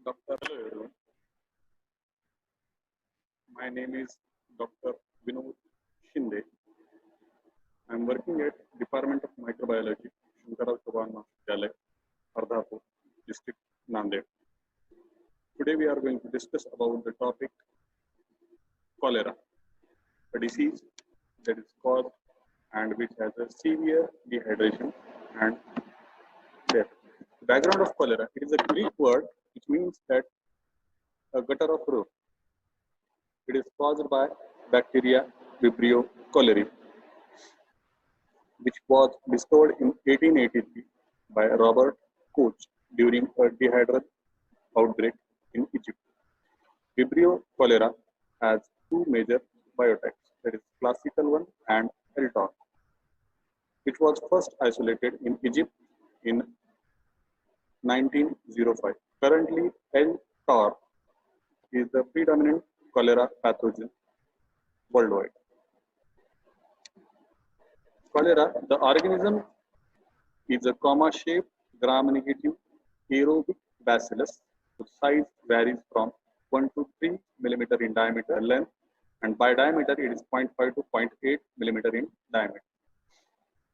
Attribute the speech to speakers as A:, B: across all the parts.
A: Hello everyone. My name is Dr. Vinod Shinde. I am working at Department of Microbiology, Shankarao Chauhan Mahavidyalaya, Ardhapur, District, Nanded. Today we are going to discuss about the topic cholera, a disease that is caused and which has a severe dehydration and death. The background of cholera, it is a Greek word which means that a gutter of roof. It is caused by bacteria Vibrio cholerae, which was discovered in 1883 by Robert Koch during a dehydral outbreak in Egypt. Vibrio cholera has two major biotypes, that is classical one and L-TOR, which was first isolated in Egypt in 1905. Currently, L-TOR is the predominant cholera pathogen worldwide. Cholera, the organism is a comma-shaped gram-negative aerobic bacillus. The size varies from 1 to 3 millimeter in diameter length, and by diameter it is 0.5 to 0.8 millimeter in diameter.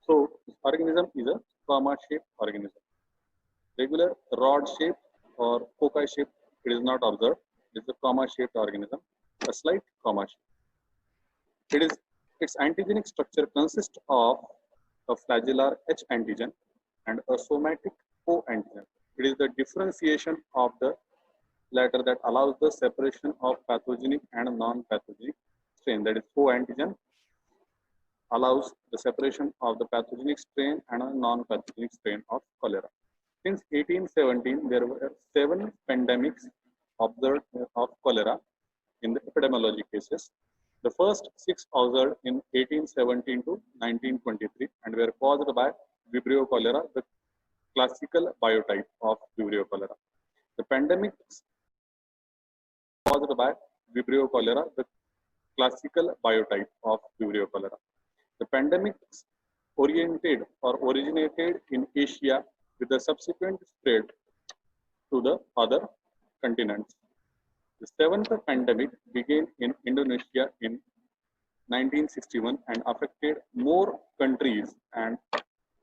A: So this organism is a comma-shaped organism. Regular rod-shaped or foci-shaped, it is not observed. It is a comma-shaped organism, a slight comma shape. Its antigenic structure consists of a flagellar H antigen and a somatic O antigen. It is the differentiation of the latter that allows the separation of pathogenic and non-pathogenic strain. That is, O antigen allows the separation of the pathogenic strain and a non-pathogenic strain of cholera. Since 1817, there were 7 pandemics observed of cholera in the epidemiology cases. The first 6 occurred in 1817 to 1923 and were caused by Vibrio cholera, the classical biotype of Vibrio cholera. The pandemics caused by Vibrio cholera, the classical biotype of Vibrio cholera. The pandemics oriented or originated in Asia with the subsequent spread to the other continents. The 7th pandemic began in Indonesia in 1961 and affected more countries and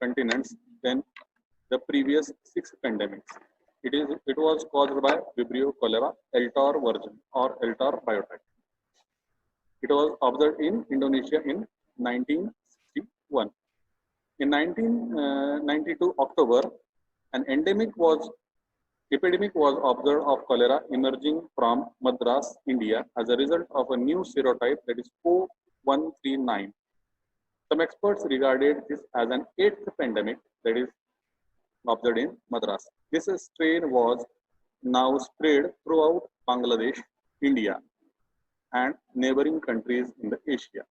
A: continents than the previous 6 pandemics. It was caused by Vibrio cholera L-TOR version or L-TOR biotype. It was observed in Indonesia in 1961. In 1992 October, an epidemic was observed of cholera emerging from Madras, India, as a result of a new serotype, that is O139. Some experts regarded this as an 8th pandemic that is observed in Madras. This strain was now spread throughout Bangladesh, India, and neighboring countries in Asia.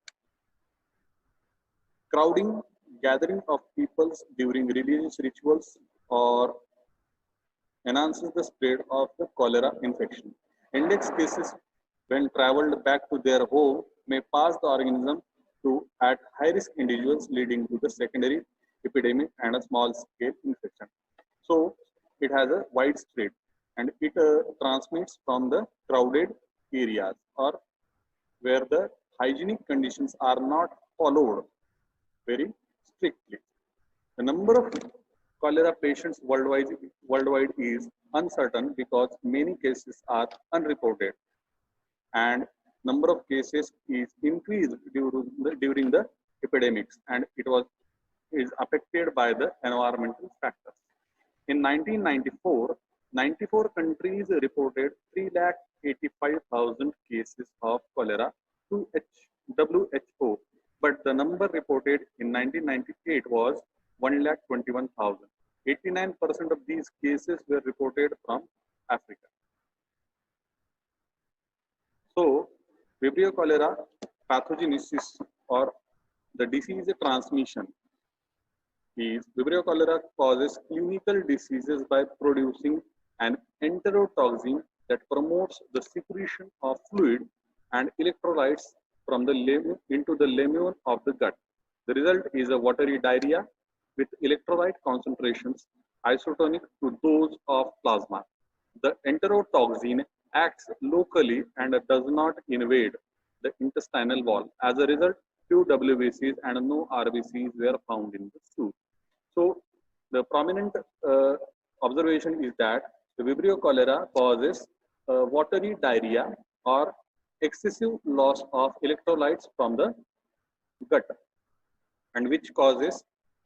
A: Crowding, gathering of peoples during religious rituals, or enhances the spread of the cholera infection. Index cases, when traveled back to their home, may pass the organism to at high-risk individuals, leading to the secondary epidemic and a small-scale infection. So it has a wide spread, and it transmits from the crowded areas or where the hygienic conditions are not followed very strictly. The number of cholera patients worldwide is uncertain because many cases are unreported, and number of cases is increased during the epidemics, and is affected by the environmental factors. In 1994, 94 countries reported 385,000 cases of cholera to WHO, but the number reported in 1998 was 121,000. 89% of these cases were reported from Africa. So, Vibrio cholera pathogenesis or the disease transmission is Vibrio cholera causes clinical diseases by producing an enterotoxin that promotes the secretion of fluid and electrolytes from the into the lamule of the gut. The result is a watery diarrhea with electrolyte concentrations isotonic to those of plasma. The enterotoxin acts locally and does not invade the intestinal wall. As a result, few WBCs and no RBCs were found in the stool. So, the prominent observation is that the Vibrio cholera causes watery diarrhea or excessive loss of electrolytes from the gut, and which causes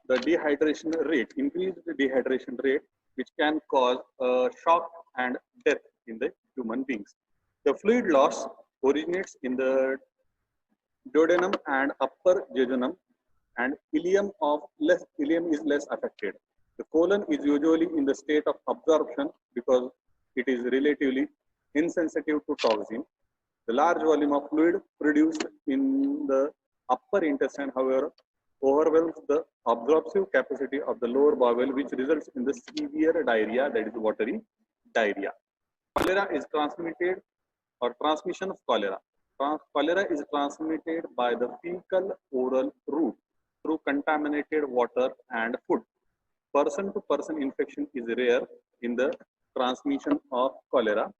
A: the dehydration rate, increased dehydration rate, which can cause shock and death in the human beings. The fluid loss originates in the duodenum and upper jejunum, and ileum is less affected. The colon is usually in the state of absorption because it is relatively insensitive to toxin. The large volume of fluid produced in the upper intestine, however, overwhelms the absorptive capacity of the lower bowel, which results in the severe diarrhea, that is watery diarrhea. Cholera is transmitted, or transmission of cholera. Cholera is transmitted by the fecal oral route through contaminated water and food. Person to person infection is rare in the transmission of cholera.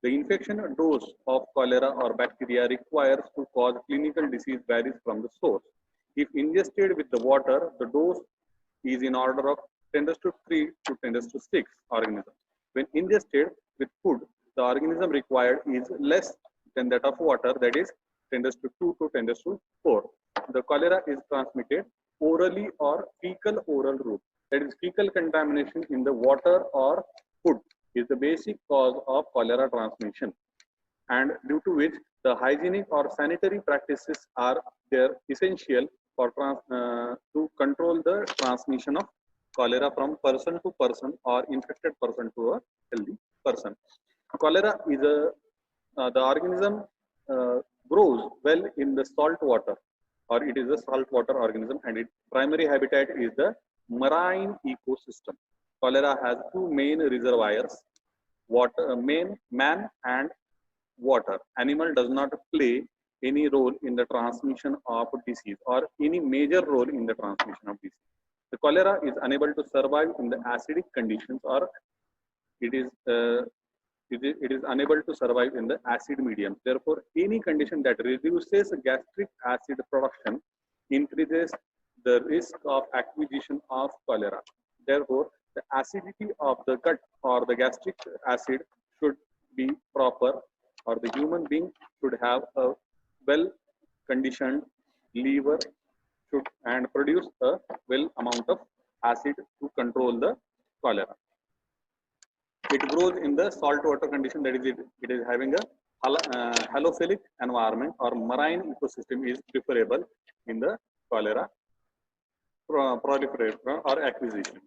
A: The infection dose of cholera or bacteria requires to cause clinical disease varies from the source. If ingested with the water, the dose is in order of 10 to 3 to 10 to 6 organisms. When ingested with food, the organism required is less than that of water, that is 10 to 2 to 10 to 4. The cholera is transmitted orally or fecal oral route. That is, fecal contamination in the water or food is the basic cause of cholera transmission, and due to which the hygienic or sanitary practices are there essential for to control the transmission of cholera from person to person or infected person to a healthy person. Cholera is the organism grows well in the salt water, or it is a saltwater organism, and its primary habitat is the marine ecosystem. Cholera has two main reservoirs, water, man and water. Animal does not play any role in the transmission of disease or any major role in the transmission of disease. The cholera is unable to survive in the acidic conditions, or it is unable to survive in the acid medium. Therefore, any condition that reduces gastric acid production increases the risk of acquisition of cholera. Therefore, the acidity of the gut or the gastric acid should be proper, or the human being should have a well conditioned liver and produce a well amount of acid to control the cholera. It grows in the saltwater condition, that is, it is having a halophilic environment or marine ecosystem is preferable in the cholera proliferation or acquisition.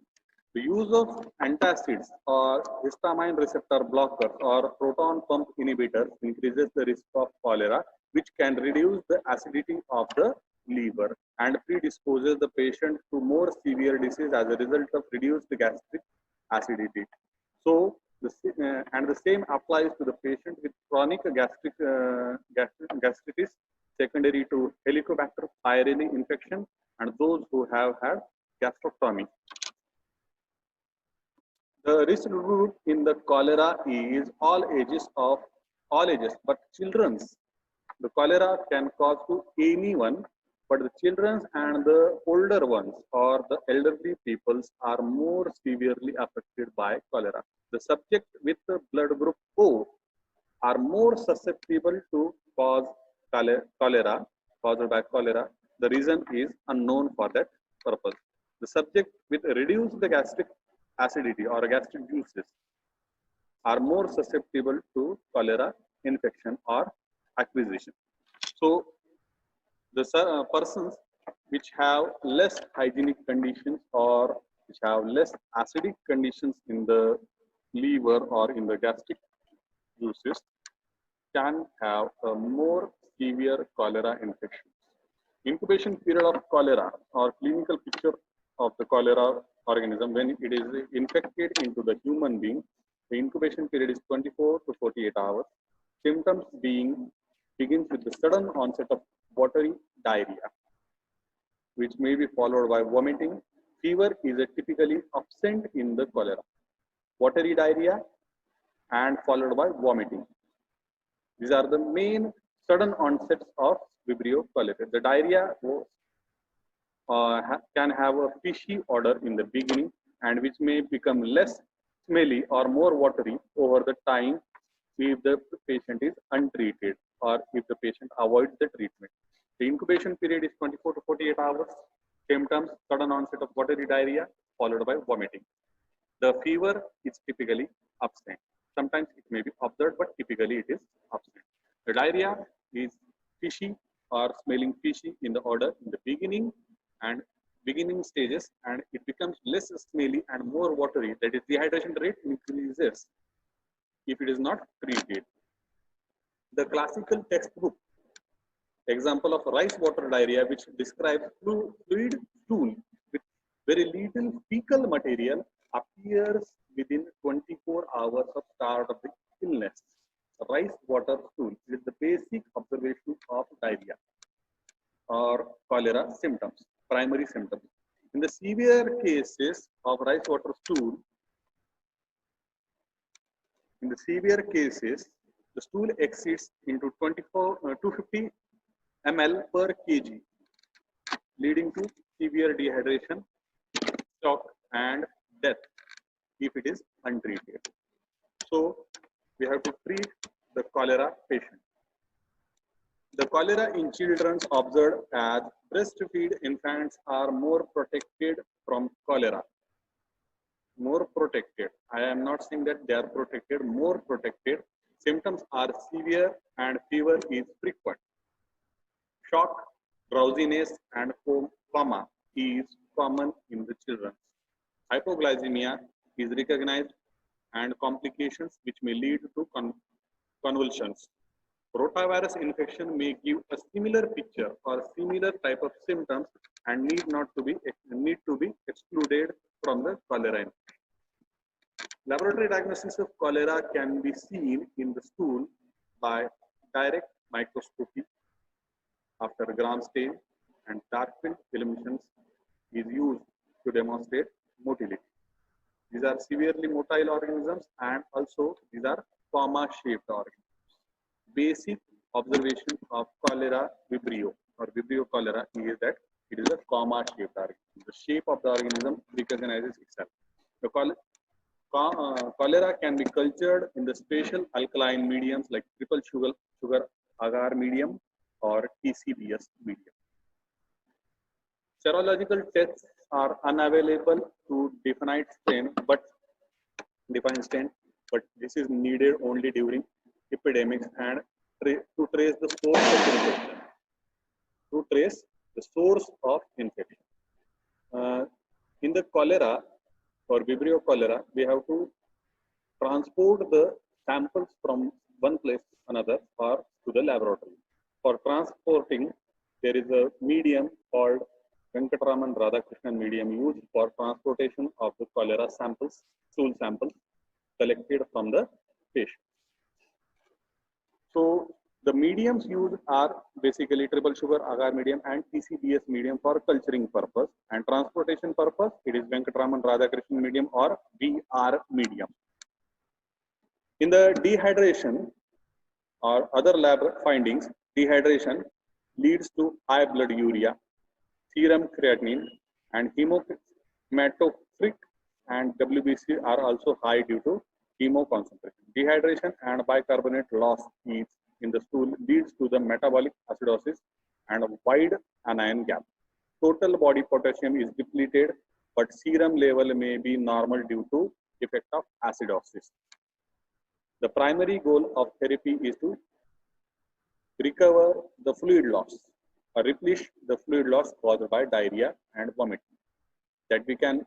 A: The use of antacids or histamine receptor blockers or proton pump inhibitors increases the risk of cholera, which can reduce the acidity of the liver and predisposes the patient to more severe disease as a result of reduced gastric acidity. So, and the same applies to the patient with chronic gastritis secondary to Helicobacter pylori infection and those who have had gastrectomy. The risk group in the cholera is all ages, but children's. The cholera can cause to anyone, but the children's and the older ones or the elderly peoples are more severely affected by cholera. The subject with the blood group O are more susceptible to cause cholera, caused by cholera. The reason is unknown for that purpose. The subject with reduced gastric acidity or gastric juices are more susceptible to cholera infection or acquisition. So, the persons which have less hygienic conditions or which have less acidic conditions in the liver or in the gastric juices can have a more severe cholera infection. Incubation period of cholera or clinical picture of the cholera organism when it is infected into the human being. The incubation period is 24 to 48 hours. Symptoms begins with the sudden onset of watery diarrhea, which may be followed by vomiting. Fever is typically absent in the cholera. Watery diarrhea and followed by vomiting. These are the main sudden onsets of Vibrio cholerae. The diarrhea can have a fishy odor in the beginning and which may become less smelly or more watery over the time if the patient is untreated or if the patient avoids the treatment. The incubation period is 24 to 48 hours. Symptoms: sudden onset of watery diarrhea followed by vomiting. The fever is typically absent. Sometimes it may be observed, but typically it is absent. The diarrhea is fishy or smelling fishy in the odor in the beginning and beginning stages, and it becomes less smelly and more watery. That is, dehydration rate increases if it is not treated. The classical textbook example of rice water diarrhea, which describes fluid stool with very little fecal material, appears within 24 hours of start of the illness. Rice water stool is the basic observation of diarrhea or cholera symptoms, primary symptoms. In the severe cases of rice water stool, the stool exceeds into 250 ml per kg, leading to severe dehydration, shock, and death if it is untreated. So, we have to treat the cholera patient. The cholera in children observed as breastfeed infants are more protected from cholera. More protected. I am not saying that they are protected, more protected. Symptoms are severe and fever is frequent. Shock, drowsiness, and coma is common in the children. Hypoglycemia is recognized and complications which may lead to convulsions. Rotavirus infection may give a similar picture or similar type of symptoms and need to be excluded from the cholera infection. Laboratory diagnosis of cholera can be seen in the stool by direct microscopy after gram stain, and dark field illuminations is used to demonstrate motility. These are severely motile organisms and also these are comma-shaped organisms. Basic observation of cholera vibrio or vibrio cholera is that it is a comma-shaped organism. The shape of the organism recognizes itself. The cholera can be cultured in the special alkaline mediums like triple sugar agar medium or TCBS medium. Serological tests are unavailable to define strain, but this is needed only during epidemics and to trace the source of infection. In the cholera or vibrio cholera, we have to transport the samples from one place to another or to the laboratory. For transporting, there is a medium called Venkatraman Radhakrishnan medium used for transportation of the cholera samples, stool samples collected from the patient. So the mediums used are basically triple sugar agar medium and TCBS medium for culturing purpose, and transportation purpose it is Venkatraman Radhakrishnan medium or VR medium. In the dehydration or other lab findings, dehydration leads to high blood urea, serum creatinine, and hematocrit and WBC are also high due to hemo concentration. Dehydration and bicarbonate loss in the stool leads to the metabolic acidosis and a wide anion gap. Total body potassium is depleted, but serum level may be normal due to effect of acidosis. The primary goal of therapy is to recover the fluid loss or replenish the fluid loss caused by diarrhea and vomiting. That we can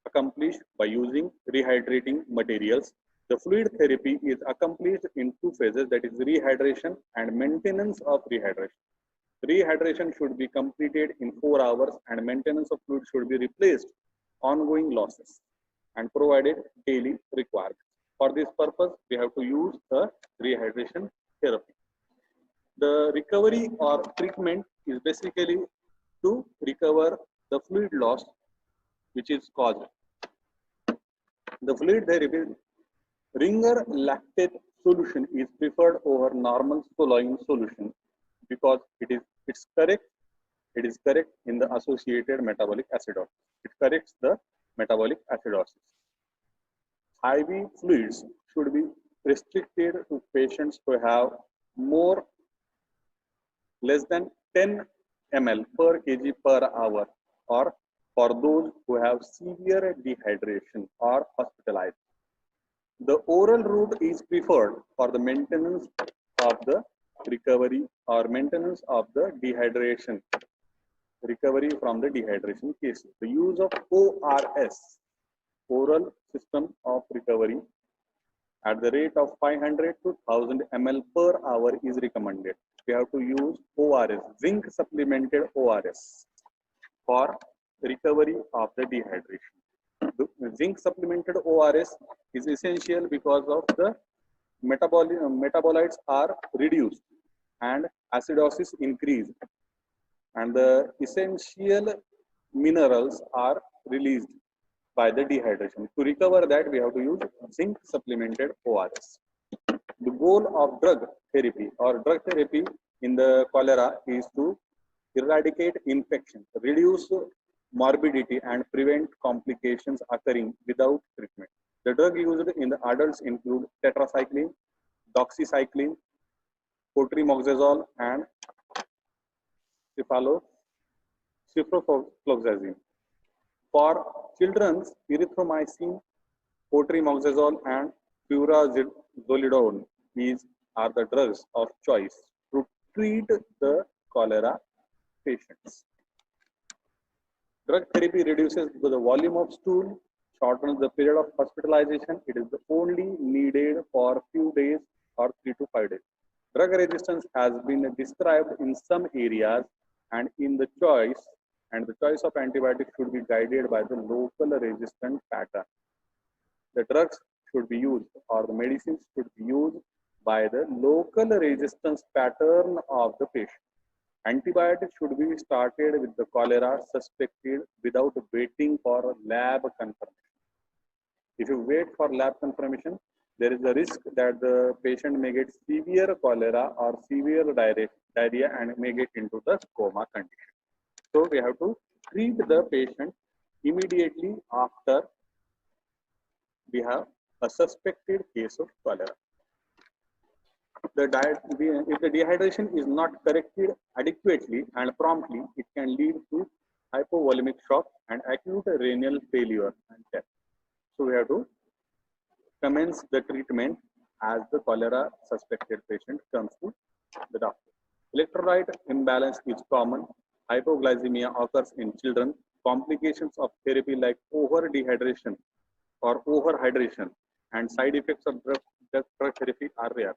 A: accomplish by using rehydrating materials. The fluid therapy is accomplished in two phases, that is rehydration and maintenance of rehydration. Rehydration should be completed in 4 hours and maintenance of fluid should be replaced ongoing losses and provided daily requirements. For this purpose, we have to use the rehydration therapy. The recovery or treatment is basically to recover the fluid loss which is caused. The fluid therapy Ringer lactate solution is preferred over normal saline solution because it's correct. It is correct in the associated metabolic acidosis. It corrects the metabolic acidosis. IV fluids should be restricted to patients who have more less than 10 ml per kg per hour, or for those who have severe dehydration or hospitalized. The oral route is preferred for the maintenance of the recovery or maintenance of the dehydration, recovery from the dehydration cases. The use of ORS, oral system of recovery, at the rate of 500 to 1000 ml per hour is recommended. We have to use ORS, zinc supplemented ORS, for recovery of the dehydration. The zinc supplemented ORS is essential because of the metabolites are reduced and acidosis increased, and the essential minerals are released by the dehydration. To recover that, we have to use zinc supplemented ORS. The goal of drug therapy in the cholera is to eradicate infection, reduce morbidity, and prevent complications occurring without treatment. The drug used in the adults include tetracycline, doxycycline, cotrimoxazole, and ciprofloxacin. For children, erythromycin, cotrimoxazole, and furazolidone are the drugs of choice to treat the cholera patients. Drug therapy reduces the volume of stool, shortens the period of hospitalization. It is only needed for a few days or 3 to 5 days. Drug resistance has been described in some areas, and the choice of antibiotics should be guided by the local resistant pattern. The drugs should be used, or the medicines should be used by the local resistance pattern of the patient. Antibiotics should be started with the cholera suspected without waiting for lab confirmation. If you wait for lab confirmation, there is a risk that the patient may get severe cholera or severe diarrhea and may get into the coma condition. So we have to treat the patient immediately after we have a suspected case of cholera. If the dehydration is not corrected adequately and promptly, it can lead to hypovolemic shock and acute renal failure and death. So we have to commence the treatment as the cholera suspected patient comes to the doctor. Electrolyte imbalance is common. Hypoglycemia occurs in children. Complications of therapy like over-dehydration or overhydration and side effects of drug therapy are rare.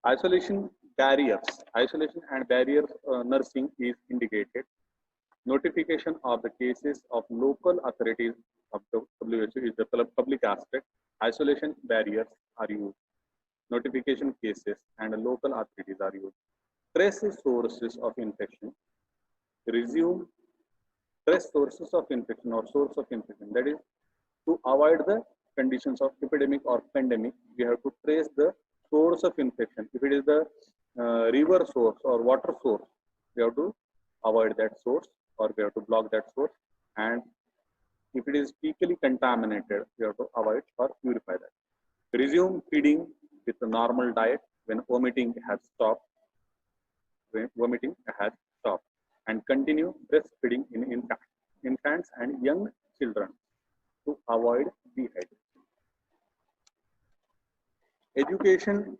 A: Isolation and barrier nursing is indicated. Notification of the cases of local authorities of the WHO is the public aspect. Isolation barriers are used. Notification cases and local authorities are used. Trace sources of infection. Resume trace sources of infection or source of infection. That is, to avoid the conditions of epidemic or pandemic, we have to trace the source of infection. If it is the river source or water source, we have to avoid that source, or we have to block that source. And if it is fecally contaminated, we have to avoid or purify that. Resume feeding with a normal diet when vomiting has stopped. And continue breastfeeding in infants and young children to avoid dehydration. Education.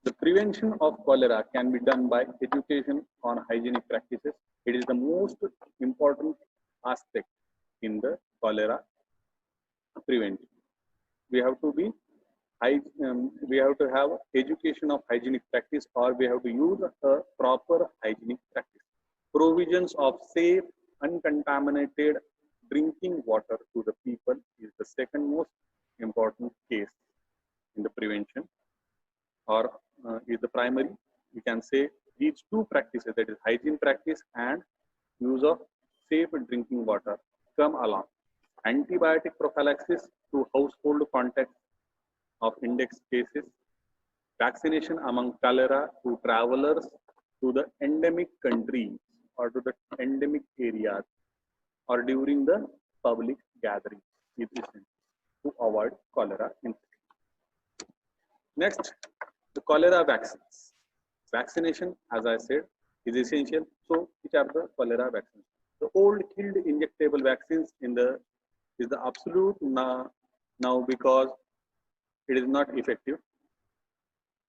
A: The prevention of cholera can be done by education on hygienic practices. It is the most important aspect in the cholera prevention. We have to have education of hygienic practice, or we have to use a proper hygienic practice. Provisions of safe, uncontaminated drinking water to the people is the second most important case in the prevention, or is the primary. We can say these two practices, that is hygiene practice and use of safe drinking water, come along. Antibiotic prophylaxis to household contacts of index cases, vaccination among cholera to travelers to the endemic countries or to the endemic areas or during the public gathering is essential to avoid cholera infection. Next, the cholera vaccines. Vaccination, as I said, is essential. So, which are the cholera vaccines? The old killed injectable vaccines is the absolute now because it is not effective.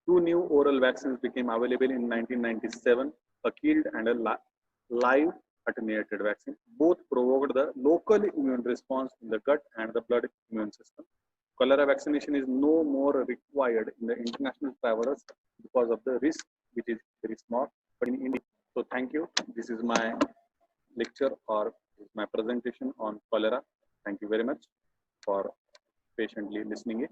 A: Two new oral vaccines became available in 1997, a killed and a live attenuated vaccine. Both provoked the local immune response in the gut and the blood immune system. Cholera vaccination is no more required in the international travelers because of the risk, which is very small. But in India, so thank you. This is my lecture or my presentation on cholera. Thank you very much for patiently listening it.